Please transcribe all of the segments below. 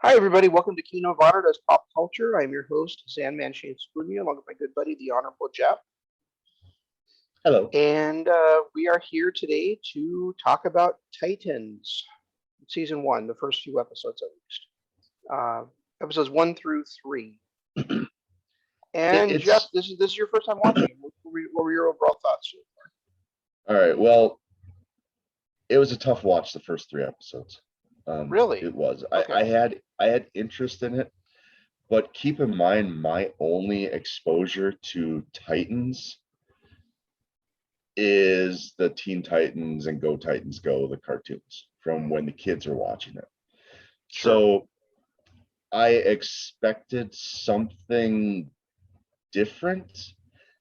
Hi, everybody. Welcome to Kino of Honor, that's Pop Culture. I'm your host, Sandman Shane Spoonie, along with my good buddy, the Honorable Jeff. Hello. And we are here today to talk about Titans, Season 1, the first few episodes at least. Episodes 1 through 3. And Jeff, this is your first time watching it. What were your overall thoughts so All right. Well, it was a tough watch the first three episodes. Really? It was. Okay. I had interest in it, but keep in mind my only exposure to Titans is the Teen Titans and Go Titans Go, the cartoons from when the kids are watching it. Sure. So I expected something different.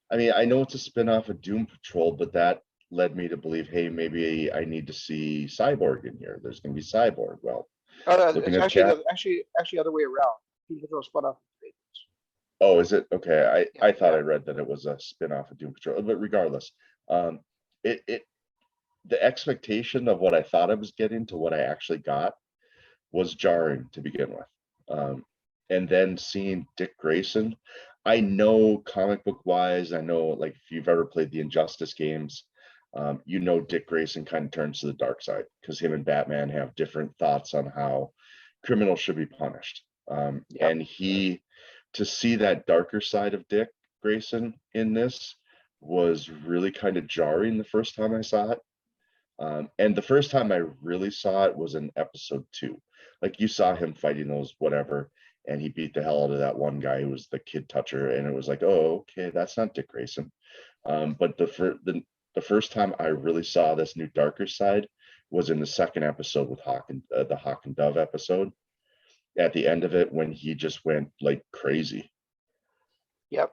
I mean, I know it's a spin-off of Doom Patrol, but that led me to believe, hey, maybe I need to see Cyborg in here. There's going to be Cyborg. Well, it's actually other way around. Doom Patrol spun off of Titans. Oh, is it? Okay. I thought I read that it was a spin-off of Doom Patrol, but regardless, the expectation of what I thought I was getting to what I actually got was jarring to begin with. And then seeing Dick Grayson, I know comic book wise, I know like if you've ever played the Injustice games, you know Dick Grayson kind of turns to the dark side because him and Batman have different thoughts on how criminals should be punished. And to see that darker side of Dick Grayson in this was really kind of jarring the first time I saw it. And the first time I really saw it was in episode 2. Like you saw him fighting those whatever, and he beat the hell out of that one guy who was the kid toucher, and it was like, oh, okay, that's not Dick Grayson. But the first time I really saw this new darker side was in the second episode with the Hawk and Dove episode. At the end of it, when he just went like crazy. Yep.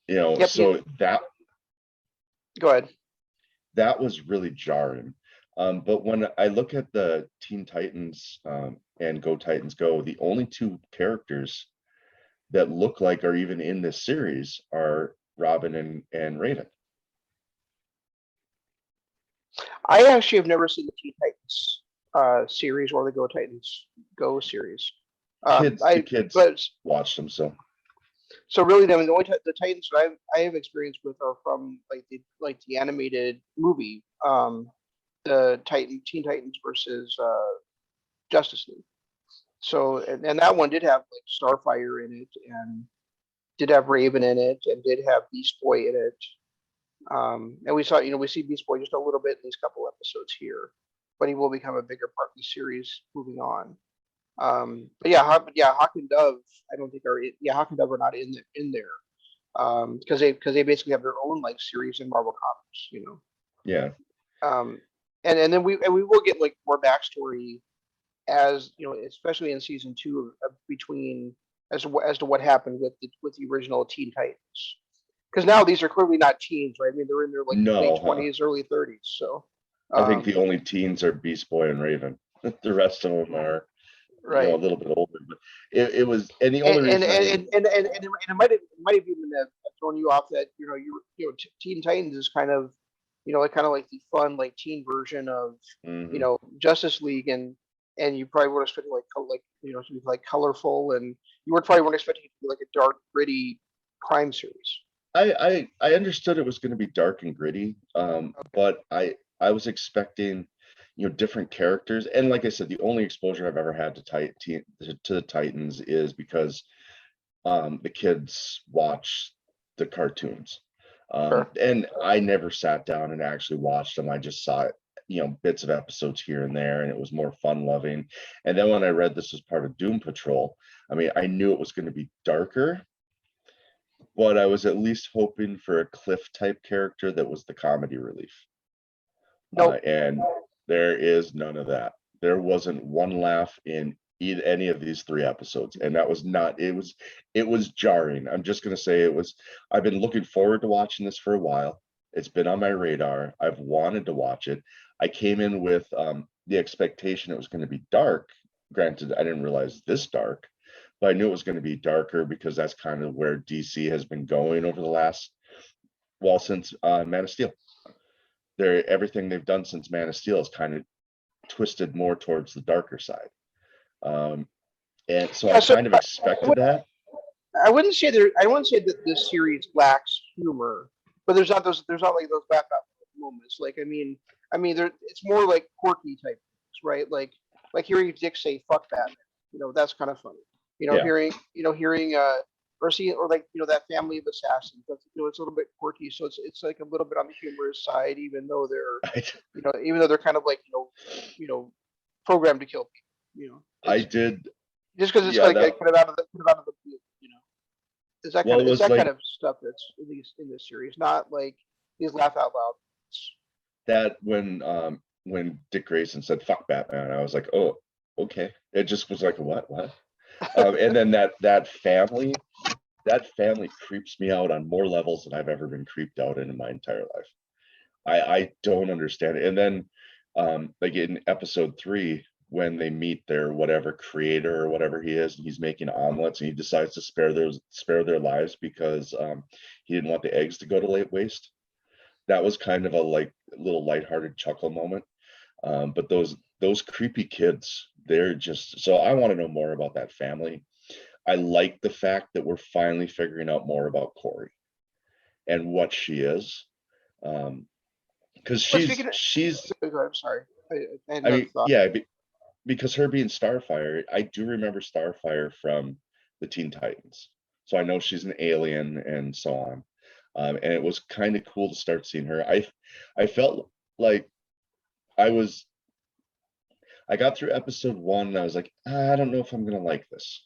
That. Go ahead. That was really jarring. But when I look at the Teen Titans and Go Titans Go, the only two characters that look like are even in this series are Robin and Raven. I actually have never seen the Teen Titans series or the Go Titans Go series. The kids watched them, so. So really, I mean, the only the Titans that I have experience with are from like the animated movie, the Teen Titans versus Justice League. So and that one did have like Starfire in it, and did have Raven in it, and did have Beast Boy in it. And we see Beast Boy just a little bit in these couple episodes here, but he will become a bigger part of the series moving on. But Hawk and Dove, I don't think Hawk and Dove are not in there, because they basically have their own like series in Marvel Comics, Yeah. And then we will get like more backstory as especially in season 2 between as to what happened with the original Teen Titans, because now these are clearly not teens, right? I mean, they're in their like late 20s, early 30s. So I think the only teens are Beast Boy and Raven. The rest of them are. Right. A little bit older, but it was, and the only reason it might have even thrown you off that Teen Titans is kind of like the fun like teen version of Justice League, and you probably weren't expecting to be like colorful, and you probably weren't expecting it to be like a dark, gritty crime series. I understood it was going to be dark and gritty, but I was expecting different characters. And like I said, the only exposure I've ever had to the Titans is because the kids watch the cartoons. And I never sat down and actually watched them. I just saw bits of episodes here and there, and it was more fun loving. And then when I read this was part of Doom Patrol, I mean, I knew it was going to be darker, but I was at least hoping for a Cliff type character that was the comedy relief. Nope. And there is none of that. There wasn't one laugh in any of these 3 episodes, and that was not. It was jarring. I'm just gonna say it was. I've been looking forward to watching this for a while. It's been on my radar. I've wanted to watch it. I came in with the expectation it was going to be dark. Granted, I didn't realize this dark, but I knew it was going to be darker because that's kind of where DC has been going over the last, since Man of Steel. Everything they've done since Man of Steel is kind of twisted more towards the darker side. And so I Yeah, so kind of expected that. I wouldn't say I wouldn't say that this series lacks humor, but there's not like those laugh out moments. Like there it's more like quirky type things, right? Like hearing Dick say "fuck Batman," that's kind of funny. Yeah. Hearing or seeing or like that family of assassins. That's, it's a little bit quirky, so it's like a little bit on the humorous side, even though they're even though they're kind of like programmed to kill people. I It's did. just because it's Yeah, like that put it out of the blue. well, it It's was that kind like of stuff that's at least in this series, not like these laugh out loud. that when Dick Grayson said "fuck Batman," I was like, oh, okay. It just was like, what? And then that family creeps me out on more levels than I've ever been creeped out in my entire life. I don't understand it. And then like in episode 3, when they meet their whatever creator or whatever he is, and he's making omelets and he decides to spare their lives because he didn't want the eggs to go to late waste. That was kind of a like little lighthearted chuckle moment. But those creepy kids, they're just so I want to know more about that family. I like the fact that we're finally figuring out more about Corey and what she is. Because Well, speaking she's of, I'm sorry, I had I another mean, thought. yeah, because her being Starfire, I do remember Starfire from the Teen Titans. So I know she's an alien and so on. And it was kind of cool to start seeing her. I felt like I was I got through episode 1 and I was like, I don't know if I'm gonna like this.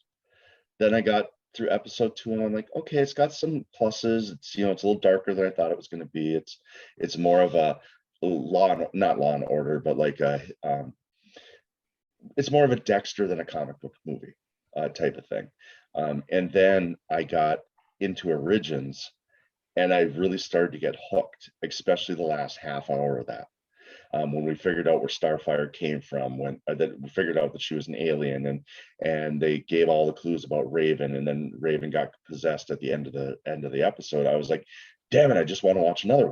Then I got through episode 2 and I'm like, okay, it's got some pluses. It's it's a little darker than I thought it was gonna be. It's more of a not Law and Order, but like a it's more of a Dexter than a comic book movie type of thing. And then I got into Origins and I really started to get hooked, especially the last half hour of that. When we figured out where Starfire came from, when that we figured out that she was an alien, and they gave all the clues about Raven, and then Raven got possessed at the end of the episode. I was like, damn it, I just want to watch another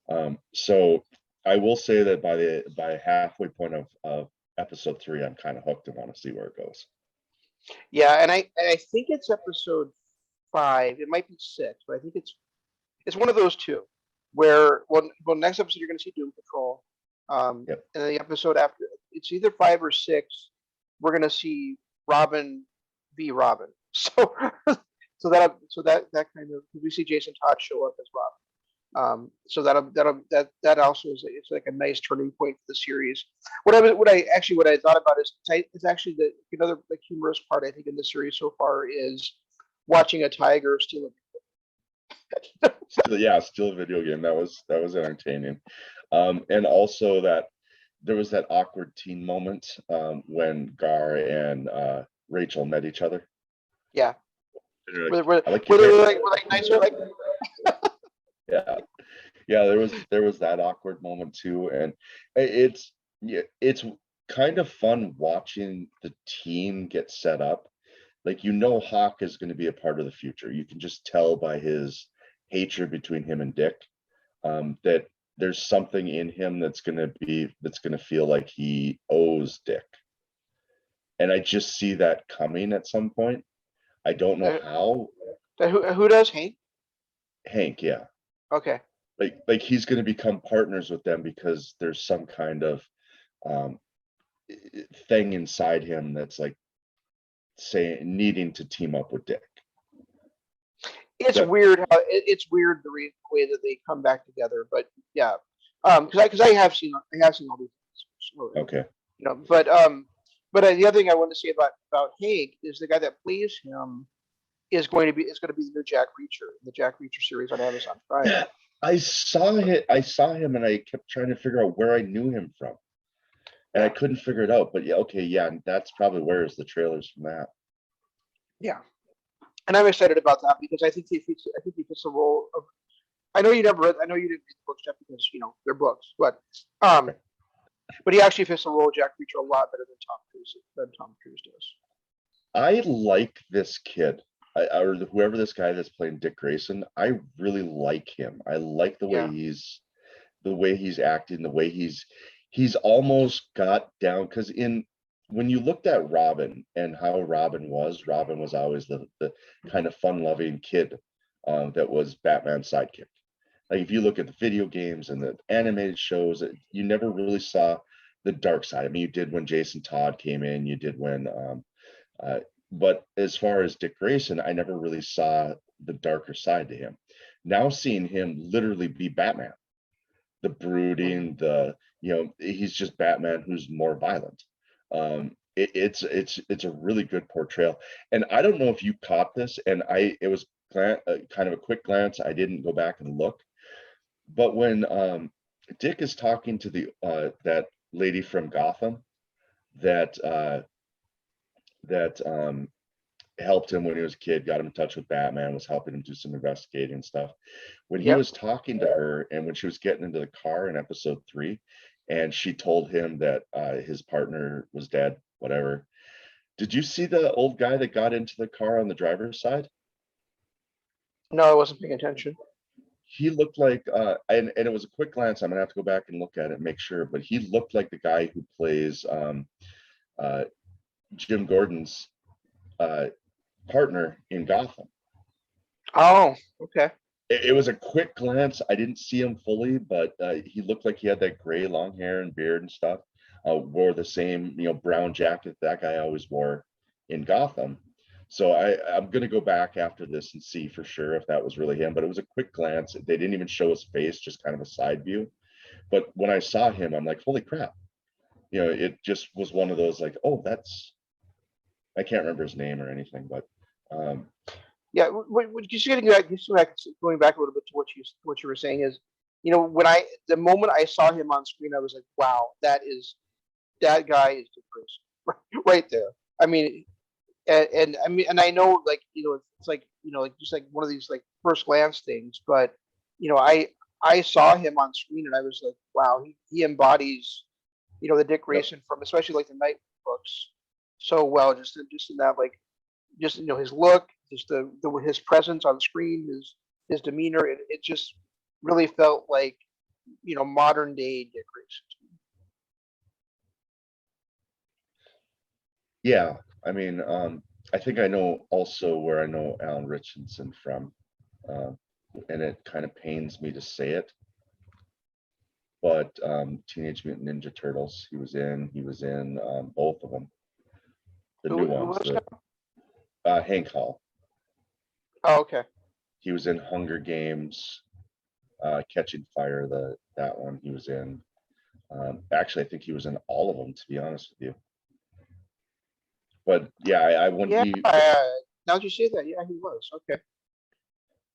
one. So I will say that by halfway point of episode 3, I'm kind of hooked and want to see where it goes. Yeah, and I think it's episode 5. It might be 6, but I think it's one of those two. Where next episode you're going to see Doom Patrol, Yep. and then the episode after it's either 5 or 6. We're going to see Robin be Robin. So that kind of we see Jason Todd show up as Robin. So that also is it's like a nice turning point for the series. What I thought about is it's actually the another like humorous part I think in the series so far is watching a tiger steal a Still a video game. That was entertaining. And also that there was that awkward teen moment when Gar and Rachel met each other. yeah. I like your hair. We're like nicer like Yeah, there was that awkward moment too, and it's it's kind of fun watching the team get set up. Like Hawk is going to be a part of the future. You can just tell by his hatred between him and Dick that there's something in him that's going to feel like he owes Dick, and I just see that coming at some point. I don't know how. who does Hank? Hank, yeah. Okay. Like he's going to become partners with them because there's some kind of um, thing inside him that's like saying needing to team up with Dick. It's weird how it's weird the way that they come back together, but yeah, because I have seen all these things. Okay. But the other thing I wanted to say about Hank is the guy that plays him is going to be the new Jack Reacher, the Jack Reacher series on Amazon Prime. Yeah, I saw him and I kept trying to figure out where I knew him from, and I couldn't figure it out. But yeah, okay, yeah, that's probably where is the trailers from that. Yeah, and I'm excited about that because I think he fits the role of. I know you didn't read the books, Jeff, because they're books, but he actually fits the role of Jack Reacher a lot better than Tom Cruise does. I like this kid. Or whoever this guy that's playing Dick Grayson, I really like him. I like the way he's acting, the way he's almost got down. Because in when you looked at Robin and how Robin was always the kind of fun-loving kid that was Batman's sidekick. Like if you look at the video games and the animated shows, you never really saw the dark side. I mean, you did when Jason Todd came in, you did when, but as far as Dick Grayson, I never really saw the darker side to him. Now seeing him literally be Batman, the brooding, he's just Batman who's more violent. It's a really good portrayal, and I don't know if you caught this, and it was kind of a quick glance. I didn't go back and look, but when Dick is talking to the that lady from Gotham that helped him when he was a kid, got him in touch with Batman, was helping him do some investigating and stuff. When he was talking to her, and when she was getting into the car in episode 3, and she told him that his partner was dead, whatever. Did you see the old guy that got into the car on the driver's side? No, I wasn't paying attention. He looked like, and it was a quick glance. I'm gonna have to go back and look at it and make sure, but he looked like the guy who plays Jim Gordon's partner in Gotham. Oh, okay. It was a quick glance. I didn't see him fully, but he looked like he had that gray long hair and beard and stuff. Wore the same, brown jacket that guy always wore in Gotham. So I'm gonna go back after this and see for sure if that was really him. But it was a quick glance. They didn't even show his face, just kind of a side view. But when I saw him, I'm like, holy crap! It just was one of those like, oh, I can't remember his name or anything, but yeah. Just going back a little bit to what you were saying is, when the moment I saw him on screen, I was like, wow, that guy is different right there. I mean, and I mean, and I know, like, it's like, like just like one of these like first glance things, but I saw him on screen and I was like, wow, he embodies, the Dick Grayson from especially like the Night books so well, just in that, like, just his look, just his presence on screen, his demeanor, it just really felt like modern day Dick Grayson. Yeah, I mean, I think I know also where I know Alan Richardson from, and it kind of pains me to say it, but Teenage Mutant Ninja Turtles, he was in both of them, the new ones, Hank Hall. Oh, okay. He was in Hunger Games, Catching Fire, that one he was in. Actually, I think he was in all of them, to be honest with you. But yeah, I wouldn't be. Now that you say that, yeah, he was. Okay.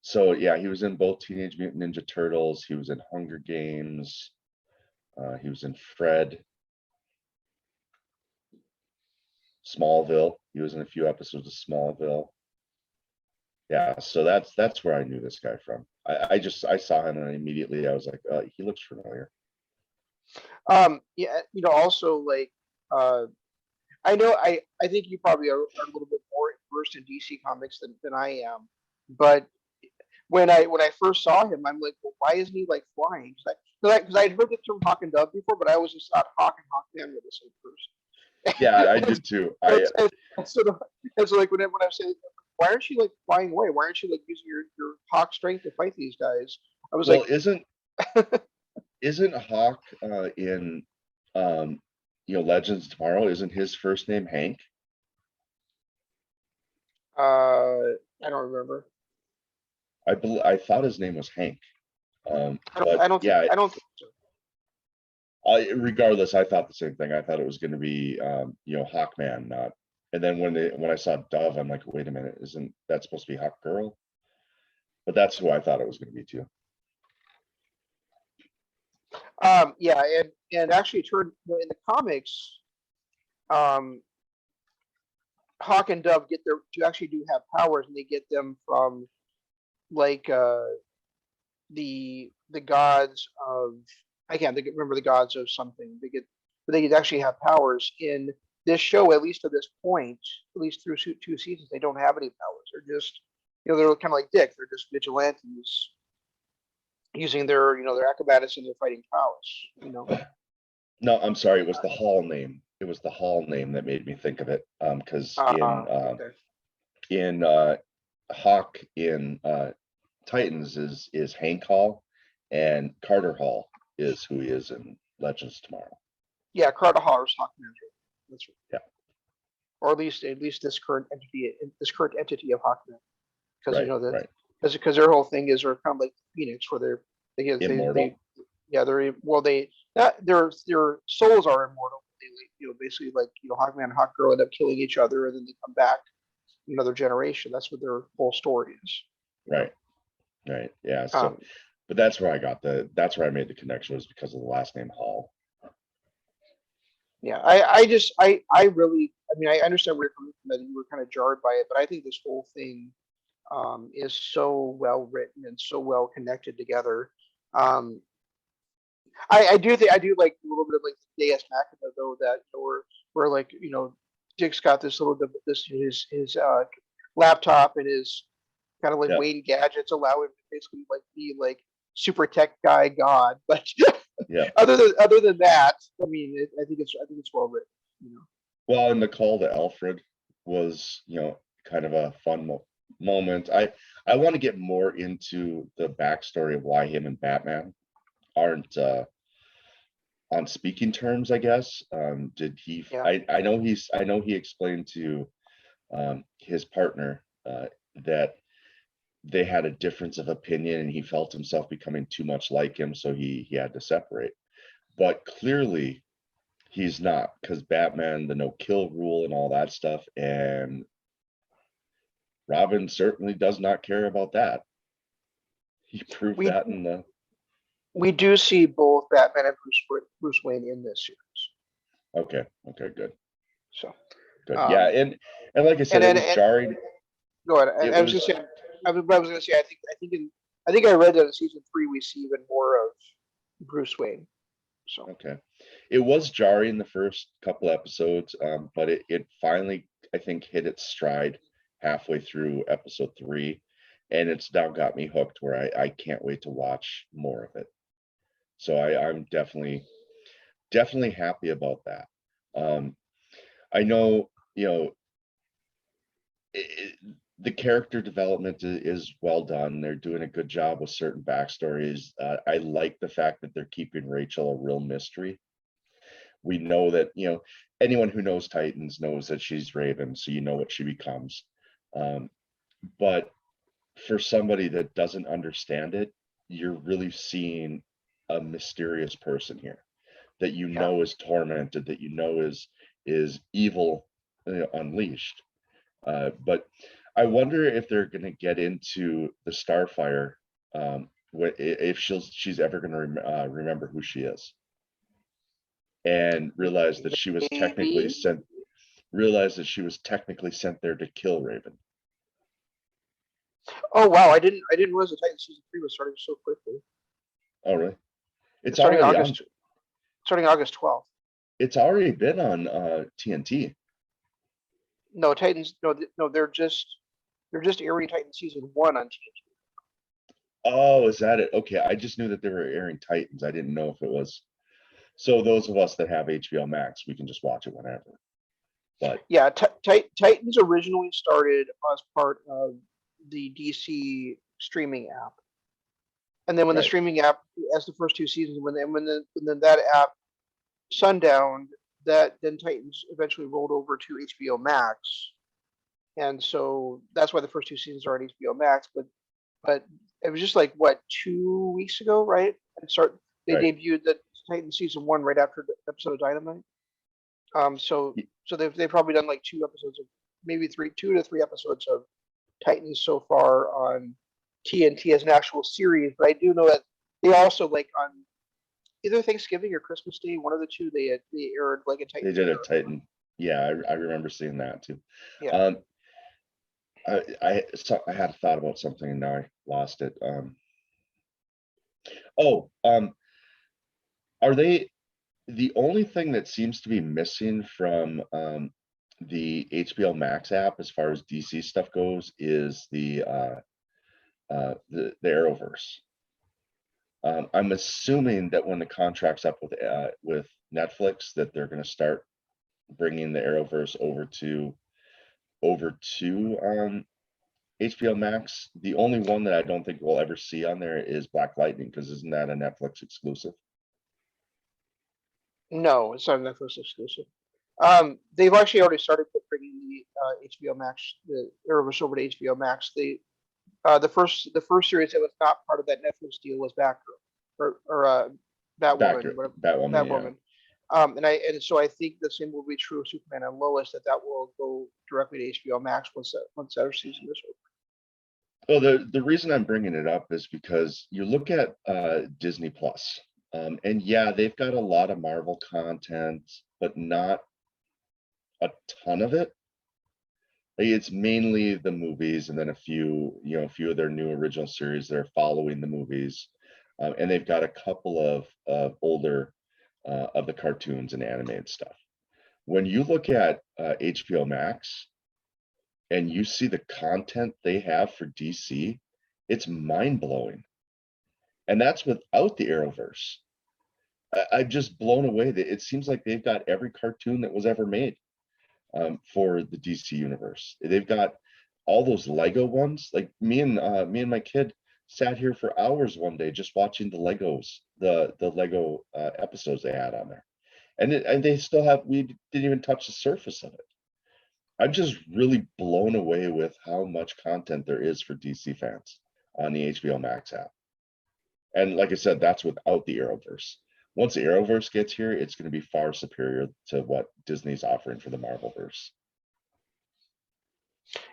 So yeah, he was in both Teenage Mutant Ninja Turtles. He was in Hunger Games. He was in Fred. Smallville. He was in a few episodes of Smallville. Yeah, so that's where I knew this guy from. I saw him and immediately I was like, he looks familiar. Yeah, also like, I know I think you probably are a little bit more versed in DC comics than I am, but when I first saw him, I'm like, well, why isn't he like flying? Because I'd heard the term Hawk and Dove before, but I always just thought Hawk and Hawkman were the same person. Yeah, I did too. So like when I say, why aren't you like flying away? Why aren't you like using your Hawk strength to fight these guys? I was like, isn't Hawk in Legends of Tomorrow? Isn't his first name Hank? I don't remember. I thought his name was Hank. I don't think so. Regardless, I thought the same thing. I thought it was going to be Hawkman, not. And then when I saw Dove, I'm like, wait a minute, isn't that supposed to be Hawk Girl? But that's who I thought it was going to be too. Yeah, and actually, it turned in the comics, Hawk and Dove actually do have powers, and they get them from like the gods of, I can't remember the gods of something. They actually have powers in this show, at least to this point, at least through 2 seasons. They don't have any powers. They're just, they're kind of like Dick. They're just vigilantes using their acrobatics and their fighting prowess. No, I'm sorry, it was the Hall name. It was the Hall name that made me think of it. Because Okay. in Hawk in Titans is Hank Hall, and Carter Hall is who he is in Legends Tomorrow. Yeah, Carter Haller's Hawk Manager. That's right. Yeah. Or at least this current entity of Hawkman, because you Right, know that right. because their whole thing is they're kind of like Phoenix, where Immortal. yeah, they're well they not their souls are immortal. They basically like Hawkman and Hawkgirl end up killing each other, and then they come back another generation. That's what their whole story is. Right, right. Yeah. So, Um, but that's where I made the connection, was because of the last name Hall. yeah, I really, I mean, I understand where you're coming from, that you were kind of jarred by it, but I think this whole thing is so well written and so well connected together. Um, I do think I do like a little bit of like Deus Machina though, that where like Dick's got this little this his laptop and his kind of like Yeah, Wayne gadgets allow him to basically like be like super tech guy god, but yeah. other than that, I mean, I think it's well written. You know. Well, and the call to Alfred was, kind of a fun moment. I want to get more into the backstory of why him and Batman aren't on speaking terms, I guess. Did he? Yeah. I know he explained to his partner that they had a difference of opinion, and he felt himself becoming too much like him, so he had to separate. But clearly, he's not, because Batman, the no kill rule and all that stuff, and Robin certainly does not care about that. He proved We that in the. we do see both Batman and Bruce Wayne in this series. Okay, okay, good, So, good. Yeah, um, and like I said, and it then was jarring. go ahead. It I was just was saying, I was gonna say, I think I read that in season 3 we see even more of Bruce Wayne. So okay. It was jarring the first couple episodes, but it finally, I think, hit its stride halfway through episode 3, and it's now got me hooked where I can't wait to watch more of it. So I'm definitely happy about that. Um, I know, it, the character development is well done. They're doing a good job with certain backstories. I like the fact that they're keeping Rachel a real mystery. We know that, anyone who knows Titans knows that she's Raven, so you know what she becomes. Um, but for somebody that doesn't understand it, you're really seeing a mysterious person here that yeah, is tormented, that is evil, unleashed. But I wonder if they're going to get into the Starfire, if she's ever going to remember who she is, and maybe. realize that she was technically sent there to kill Raven. Oh wow, I didn't realize the Titan season 3 was starting so quickly. Oh, really? It's It's already on. Starting August 12th. It's already been on TNT. No, Titans. No, they're just airing Titan season 1 on TNT. Oh, is that it? Okay, I just knew that they were airing Titans. I didn't know if it was. So those of us that have HBO Max, we can just watch it whenever. But Yeah, Titans originally started as part of the DC streaming app, and then when the right, streaming app, as the first 2 seasons, when that app sundowned, that then Titans eventually rolled over to HBO Max, and so that's why the first 2 seasons are on HBO Max. But it was just like what 2 weeks ago, right? They right. debuted the Titans season 1 right after the episode of Dynamite. So Y- they've probably done like 2 episodes of maybe 2 to 3 episodes of Titans so far on TNT as an actual series. But I do know that they also like on either Thanksgiving or Christmas Day, one of the two, they aired like a They Titans did a marathon. Titan. Yeah, I remember seeing that too. Yeah. Um, I had a thought about something and now I lost it. Oh, are they the only thing that seems to be missing from the HBO Max app as far as DC stuff goes is the Arrowverse. I'm assuming that when the contract's up with Netflix that they're going to start bringing the Arrowverse over to HBO Max. The only one that I don't think we'll ever see on there is Black Lightning, because isn't that a Netflix exclusive? No, it's not a Netflix exclusive. They've actually already started bringing the HBO Max, the Arrowverse over to HBO Max. The first series that was not part of that Netflix deal was Batgirl or Batwoman, whatever, Batwoman, yeah. Batwoman. And so I think the same will be true of Superman and Lois, that will go directly to HBO Max once that other season is over. Well, the reason I'm bringing it up is because you look at Disney Plus, and yeah, they've got a lot of Marvel content, but not a ton of it. Like, it's mainly the movies, and then a few of their new original series that are following the movies, and they've got a couple of older of the cartoons and animated stuff. When you look at HBO Max and you see the content they have for DC, it's mind-blowing. And that's without the Arrowverse. I'm just blown away that it seems like they've got every cartoon that was ever made for the DC universe. They've got all those Lego ones. Like me and my kid sat here for hours one day just watching the Legos, the Lego episodes they had on there, and they still have. We didn't even touch the surface of it. I'm just really blown away with how much content there is for DC fans on the HBO Max app. And like I said, that's without the Arrowverse. Once the Arrowverse gets here, it's going to be far superior to what Disney's offering for the Marvelverse.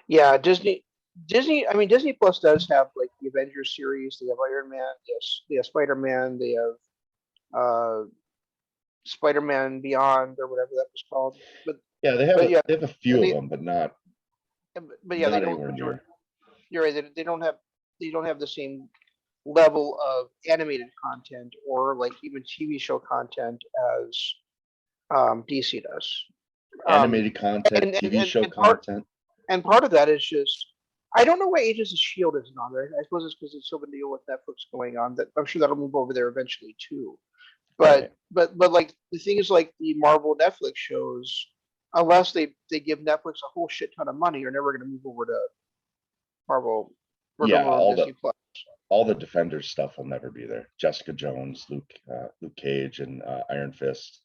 Yeah, Disney. I mean, Disney Plus does have like the Avengers series. They have Iron Man. Yes, they have Spider-Man. They have Spider-Man Beyond or whatever that was called. But yeah, they have a few of them, but not. But yeah, not they don't. anywhere near. You're right. They don't have the same level of animated content or like even TV show content as DC does. Animated content, TV show content. And part of that is just, I don't know why Agents of S.H.I.E.L.D. isn't on there. I suppose it's because it's still a deal with Netflix going on. That I'm sure that'll move over there eventually too. But right. but like the thing is, like the Marvel Netflix shows, unless they give Netflix a whole shit ton of money, are never going to move over to Marvel. Yeah, all the Defenders stuff will never be there. Jessica Jones, Luke Cage, and Iron Fist.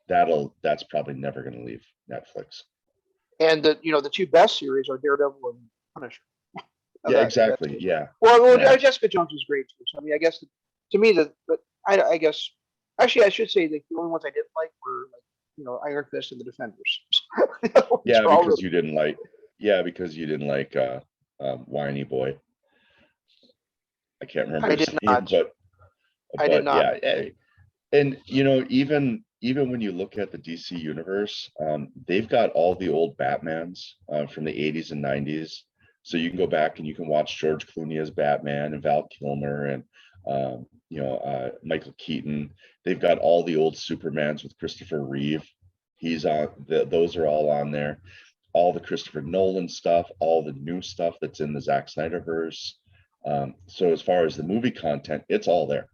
That's probably never going to leave Netflix. And the two best series are Daredevil and Punisher. Yeah, exactly. Yeah. Well, Jessica Jones is great too. So I mean, I guess to me but I guess actually I should say that the only ones I didn't like were like Iron Fist and the Defenders. Yeah, because you didn't like. Yeah, because you didn't like Whiny Boy. I can't remember his name, but I did not. Yeah, and even when you look at the DC universe, they've got all the old Batmans from the 80s and 90s. So you can go back and you can watch George Clooney as Batman and Val Kilmer and Michael Keaton. They've got all the old Supermans with Christopher Reeve. He's on. Those are all on there. All the Christopher Nolan stuff, all the new stuff that's in the Zack Snyderverse. So as far as the movie content, it's all there.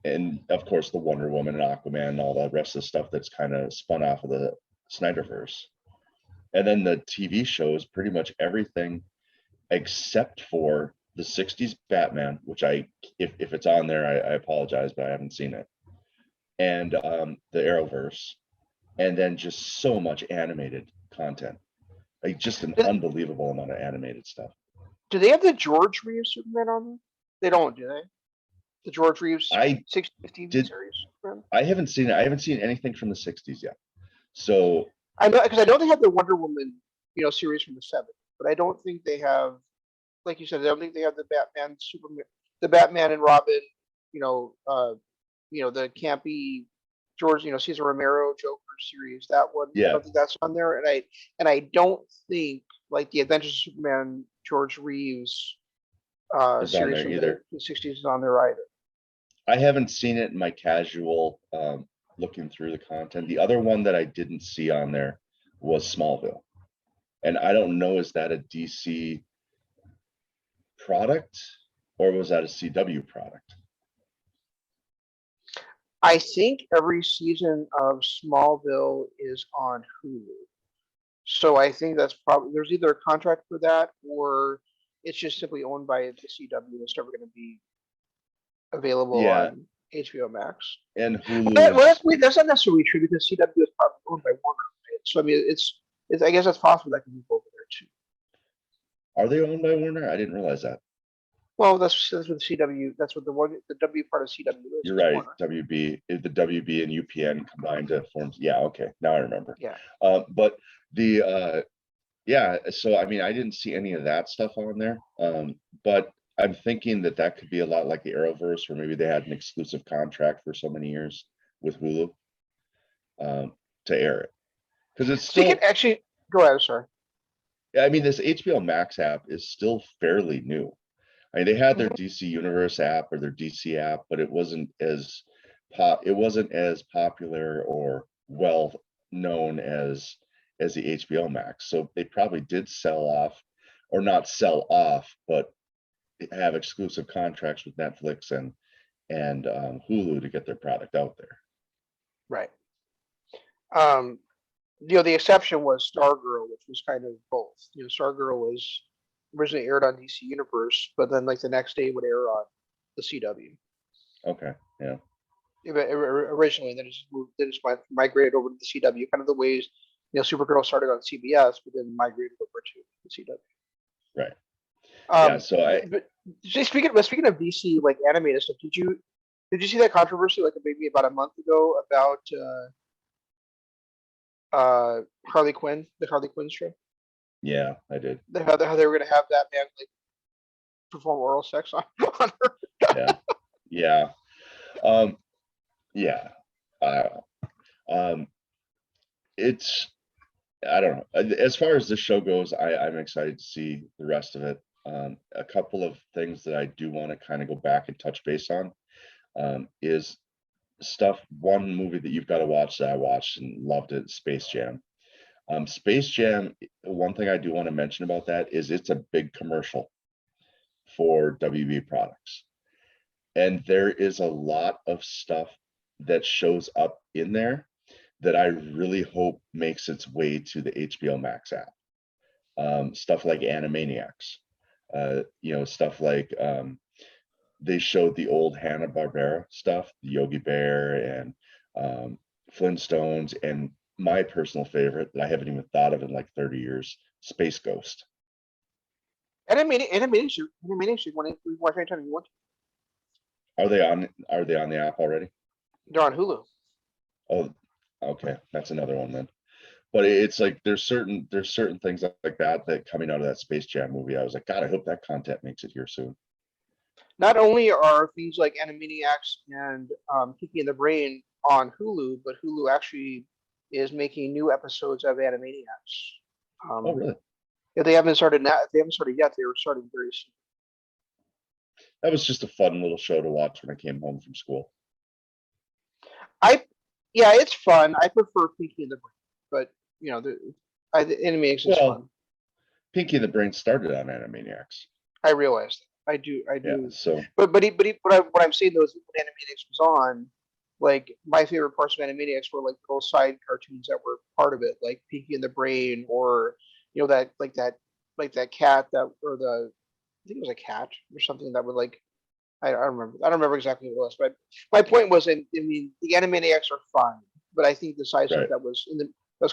And of course the Wonder Woman and Aquaman and all the rest of the stuff that's kind of spun off of the Snyderverse. And then the TV shows, pretty much everything except for the 60s Batman, which if it's on there, I apologize, but I haven't seen it. And the Arrowverse, and then just so much animated content, like just an unbelievable amount of animated stuff. Do they have the George Reeves Superman on there? They don't, do they? The George Reeves 60s TV series. I haven't seen it. I haven't seen anything from the 60s yet. So I know, because I know they have the Wonder Woman, series from the 70s, but I don't think they have, like you said, I don't think they have the Batman, Superman, the Batman and Robin, the campy George, Cesar Romero Joker series. That one, yeah. I don't think that's on there, and I don't think like the Adventures of Superman George Reeves series from the 60s is on there either. I haven't seen it in my casual looking through the content. The other one that I didn't see on there was Smallville. And I don't know, is that a DC product or was that a CW product? I think every season of Smallville is on Hulu. So I think that's probably there's either a contract for that or it's just simply owned by the CW. It's never going to be available Yeah, on HBO Max. and Well, Hulu's. wait, that's not necessarily true because CW is probably owned by Warner, right? So I mean, it's I guess it's possible that can move over there too. Are they owned by Warner? I didn't realize that. Well, that's what CW. That's what the W part of CW is. You're Is right. Warner. The WB and UPN combined to form. Yeah, okay, now I remember. Yeah. But the yeah, so I mean, I didn't see any of that stuff on there. But I'm thinking that that could be a lot like the Arrowverse, where maybe they had an exclusive contract for so many years with Hulu to air it, because it's Speaking, still. actually, go ahead. Sorry. I mean, this HBO Max app is still fairly new. I mean, they had their Mhm. DC Universe app or their DC app, but it wasn't as popular or well known as the HBO Max. So they probably did sell off, or not sell off, but have exclusive contracts with Netflix and Hulu to get their product out there. Right. Um, the exception was Stargirl, which was kind of both. Stargirl was originally aired on DC Universe, but then like the next day would air on the CW. Okay, yeah, Originally, then it just moved, then it's migrated over to the CW, kind of the ways Supergirl started on CBS, but then migrated over to the CW. right. Yeah, Um, so but speaking of DC like animated stuff, did you see that controversy like maybe about a month ago about Harley Quinn, the Harley Quinn show? yeah, I did. How they were going to have that man like perform oral sex on, on her. Yeah, yeah, um, yeah. I it's I don't know. As far as this show goes, I'm excited to see the rest of it. A couple of things that I do want to kind of go back and touch base on is stuff. One movie that you've got to watch that I watched and loved it, Space Jam. Space Jam. One thing I do want to mention about that is it's a big commercial for WB products, and there is a lot of stuff that shows up in there that I really hope makes its way to the HBO Max app. Stuff like Animaniacs, stuff like they showed the old Hanna-Barbera stuff, the Yogi Bear and Flintstones, and my personal favorite that I haven't even thought of in like 30 years, Space Ghost. Animation. When we watch anytime you want to. Are they on the app already? They're on Hulu. Oh, okay, that's another one then. But it's like there's certain things like that coming out of that Space Jam movie. I was like, God, I hope that content makes it here soon. Not only are things like Animaniacs and Pinky and the Brain on Hulu, but Hulu actually is making new episodes of Animaniacs. Oh, Um, really? if they haven't started now, if they haven't started yet, they were starting very soon. That was just a fun little show to watch when I came home from school. Yeah, it's fun. I prefer Pinky and the Brain, but the Animaniacs is Well, fun. Pinky and the Brain started on Animaniacs. I realize that. I Yeah, do. so What I'm saying though is when Animaniacs was on, like my favorite parts of Animaniacs were like little side cartoons that were part of it, like Pinky and the Brain, or that cat that or the I think it was a cat or something that would like I don't remember exactly what it was, but my point was I mean the Animaniacs are fun, but I think the side stuff right. that was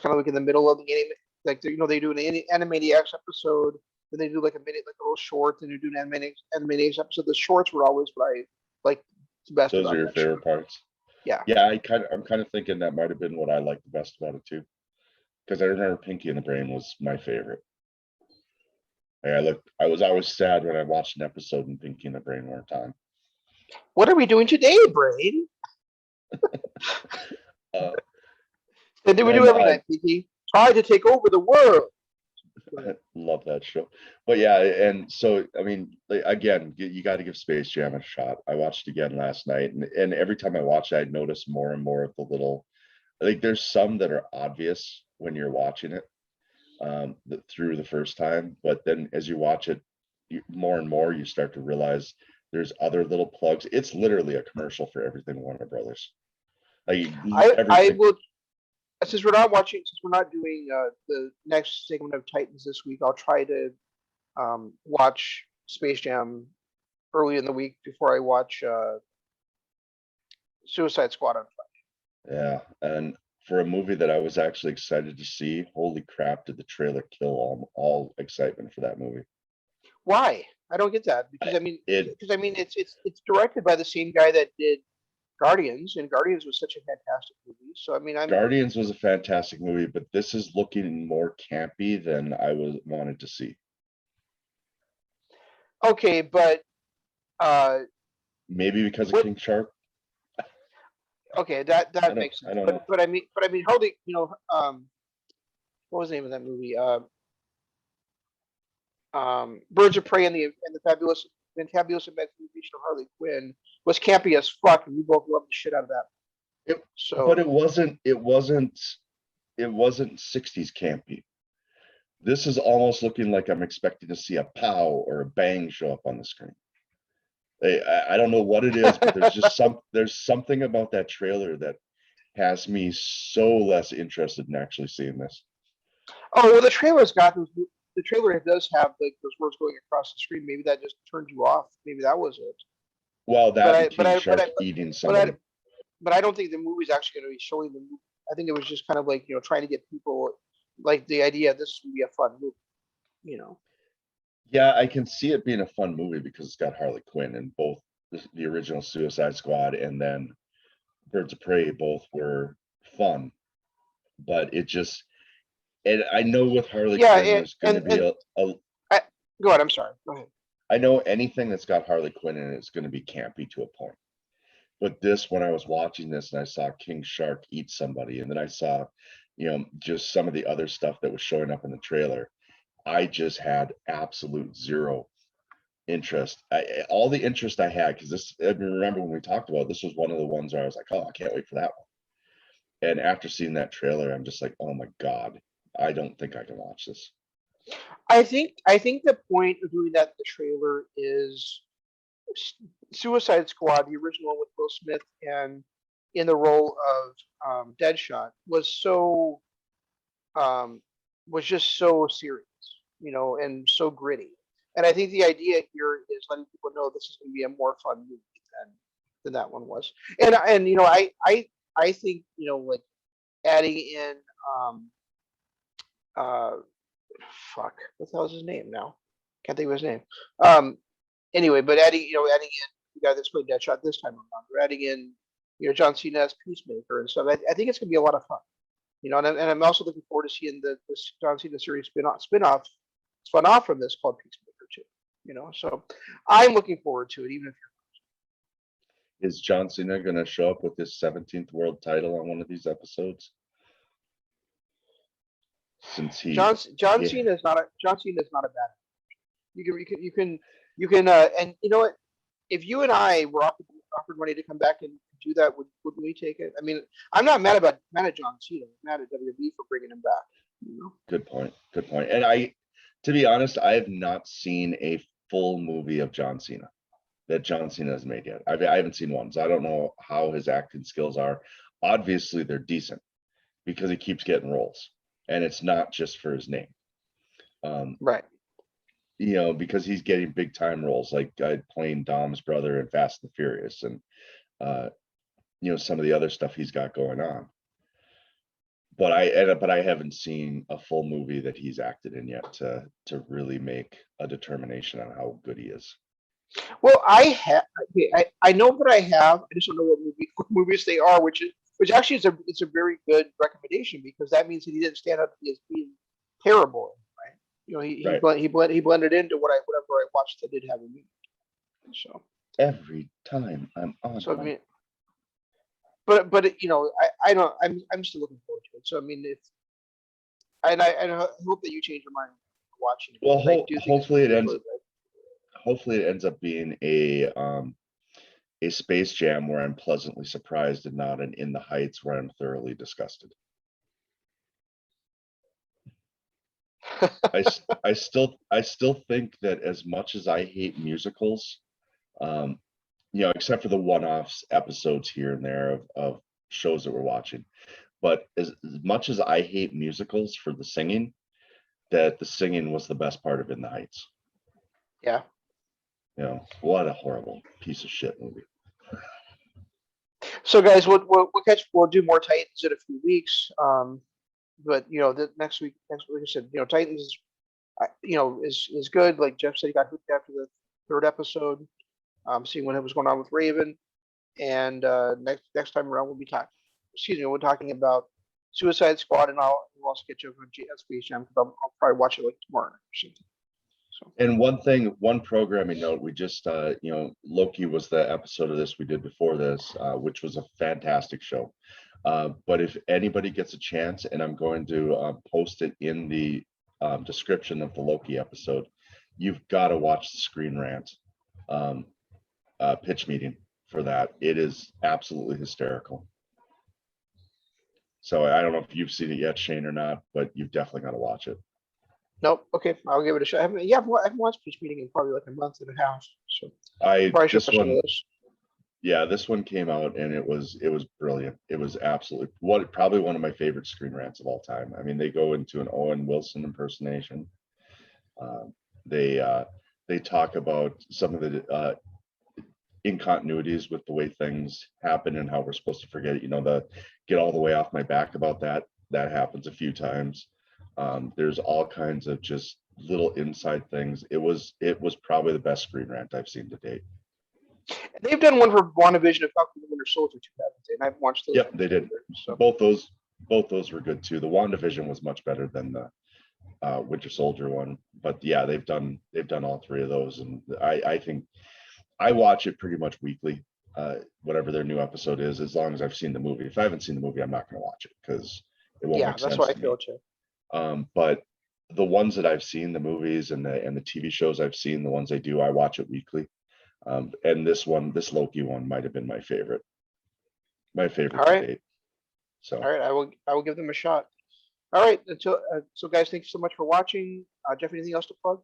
kind of like in the middle of the anime, like they do an Animaniacs episode, then they do like a minute like a little short, and they do an Animaniacs episode. The shorts were always what I like the best Those are about your that show. favorite parts. Yeah. Yeah, I'm kind of thinking that might have been what I liked the best about it too. Because I remember Pinky and the Brain was my favorite. I was always sad when I watched an episode and Pinky and the Brain weren't on. What are we doing today, Brain? Uh, And then we do and every night, Pinky. Try to take over the world. I love that show. But yeah, and so I mean, like, again, you got to give Space Jam a shot. I watched it again last night, and every time I watch it, I notice more and more of the little. Like, there's some that are obvious when you're watching it through the first time, but then as you watch it more and more, you start to realize there's other little plugs. It's literally a commercial for everything Warner Brothers. Like I everything. will, since we're not doing the next segment of Titans this week, I'll try to watch Space Jam early in the week before I watch Suicide Squad on Yeah, and for a movie that I was actually excited to see, holy crap, did the trailer kill all excitement for that movie? Why? I don't get that I, it because I mean it's directed by the same guy that did Guardians, and Guardians was such a fantastic movie. So I mean I'm Guardians was a fantastic movie, but this is looking more campy than I was wanted to see. okay, but uh Maybe because of what King Shark. okay that I that don't makes I sense. don't know. But I mean hardly what was the name of that movie? Birds of Prey and the Fabulous Investigation of Harley Quinn was campy as fuck, and we both loved the shit out of that. It, but So it wasn't 60s campy. This is almost looking like I'm expecting to see a pow or a bang show up on the screen. I don't know what it is, but there's something about that trailer that has me so less interested in actually seeing this. oh well, the trailer does have like those words going across the screen. Maybe that just turned you off. Maybe that was it. Well, But that and I but King I but Shark I eating but I somebody. but I don't think the movie's actually going to be showing the movie. I think it was just kind of like trying to get people like the idea this is going to be a fun movie. You know. Yeah, I can see it being a fun movie because it's got Harley Quinn, and both the original Suicide Squad and then Birds of Prey both were fun. But it just, and I know with Harley Yeah, Quinn, there's going to be and a I, go ahead. I'm sorry. Go ahead. I know anything that's got Harley Quinn in it is going to be campy to a point. But this, when I was watching this and I saw King Shark eat somebody, and then I saw, just some of the other stuff that was showing up in the trailer, I just had absolute zero interest. All the interest I had, because I remember when we talked about it, this was one of the ones where I was like, oh, I can't wait for that one. And after seeing that trailer, I'm just like, oh my God, I don't think I can watch this. I think the point of doing that in the trailer is Suicide Squad, the original with Will Smith and in the role of Deadshot, um, was just so serious, and so gritty. And I think the idea here is letting people know this is going to be a more fun movie than that one was. And I think like adding in um uh fuck what the hell is his name now? Can't think of his name. Um, anyway, but adding in the guy that's played Deadshot this time around, or adding in John Cena as Peacemaker and stuff. I think it's gonna be a lot of fun. And I'm also looking forward to seeing this John Cena series spun off from this called Peacemaker too. So I'm looking forward to it, even if Is John Cena going to show up with his 17th world title on one of these episodes? Since John he Cena is not a bad. You can and you know what? If you and I were offered money to come back and do that, would we take it? I mean, I'm not mad at John Cena. I'm mad at WWE for bringing him back. Good point. Good point. And to be honest, I have not seen a full movie of John Cena that John Cena has made yet. I haven't seen one, so I don't know how his acting skills are. Obviously, they're decent because he keeps getting roles, and it's not just for his name. Right. Because he's getting big time roles, like playing Dom's brother in Fast and the Furious, and some of the other stuff he's got going on. But I haven't seen a full movie that he's acted in yet to really make a determination on how good he is. Well, I know that I have. I just don't know what movies they are, which actually it's a very good recommendation because that means that he didn't stand up as being terrible, right? Right. He blended into whatever I watched that did have a meaning. So Every time I'm on. so I mean, but I don't. I'm still looking forward to it. So I mean, I hope that you change your mind watching it. Well, I do think hopefully it ends. really good. Hopefully it ends up being a Space Jam where I'm pleasantly surprised and not an In the Heights where I'm thoroughly disgusted. I still think that as much as I hate musicals, except for the one-offs episodes here and there of shows that we're watching. But as much as I hate musicals for the singing, that the singing was the best part of In the Heights. Yeah. You know, what a horrible piece of shit movie. So guys, we'll do more Titans in a few weeks. But the next week, like I said, Titans is good. Like Jeff said, he got hooked after the third episode. Seeing what was going on with Raven, and next time around we're talking about Suicide Squad, and we'll also get you on Space Jam because I'll probably watch it like tomorrow or something. So. And one programming note, we just, Loki was the episode of this we did before this, which was a fantastic show. But if anybody gets a chance, and I'm going to post it in the description of the Loki episode, you've got to watch the Screen Rant pitch meeting for that. It is absolutely hysterical. So I don't know if you've seen it yet, Shane, or not, but you've definitely got to watch it. Nope. Okay, I'll give it a shot. I haven't watched Pitch Meeting in probably like a month and a half. So this one came out and it was brilliant. It was absolutely probably one of my favorite Screen Rants of all time. I mean, they go into an Owen Wilson impersonation. They talk about some of the incontinuities with the way things happen and how we're supposed to forget it. The get all the way off my back about that happens a few times. There's all kinds of just little inside things. It was probably the best Screen Rant I've seen to date. They've done one for WandaVision and Falcon and the Winter Soldier too, haven't they? And I've watched those. Yep, they did. So both those were good too. The WandaVision was much better than the Winter Soldier one, but yeah, they've done all three of those, and I think I watch it pretty much weekly, whatever their new episode is, as long as I've seen the movie. If I haven't seen the movie, I'm not going to watch it because it won't make sense. Yeah, that's what I feel too. But the ones that I've seen, the movies and the TV shows I've seen, the ones they do, I watch it weekly. And this Loki one might have been my favorite. All right. To date. So all right, I will give them a shot. All right, so guys, thank you so much for watching. Jeff, anything else to plug?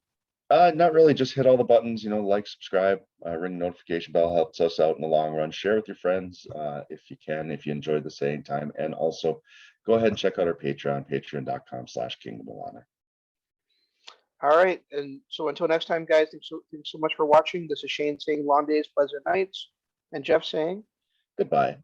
Not really. Just hit all the buttons. Like, subscribe, ring the notification bell. Helps us out in the long run. Share with your friends if you can, if you enjoyed this at any time, and also go ahead and check out our Patreon, patreon.com/Kingdom of Honor. All right, and so until next time, guys, thanks so much for watching. This is Shane saying long days, pleasant nights, and Jeff saying goodbye.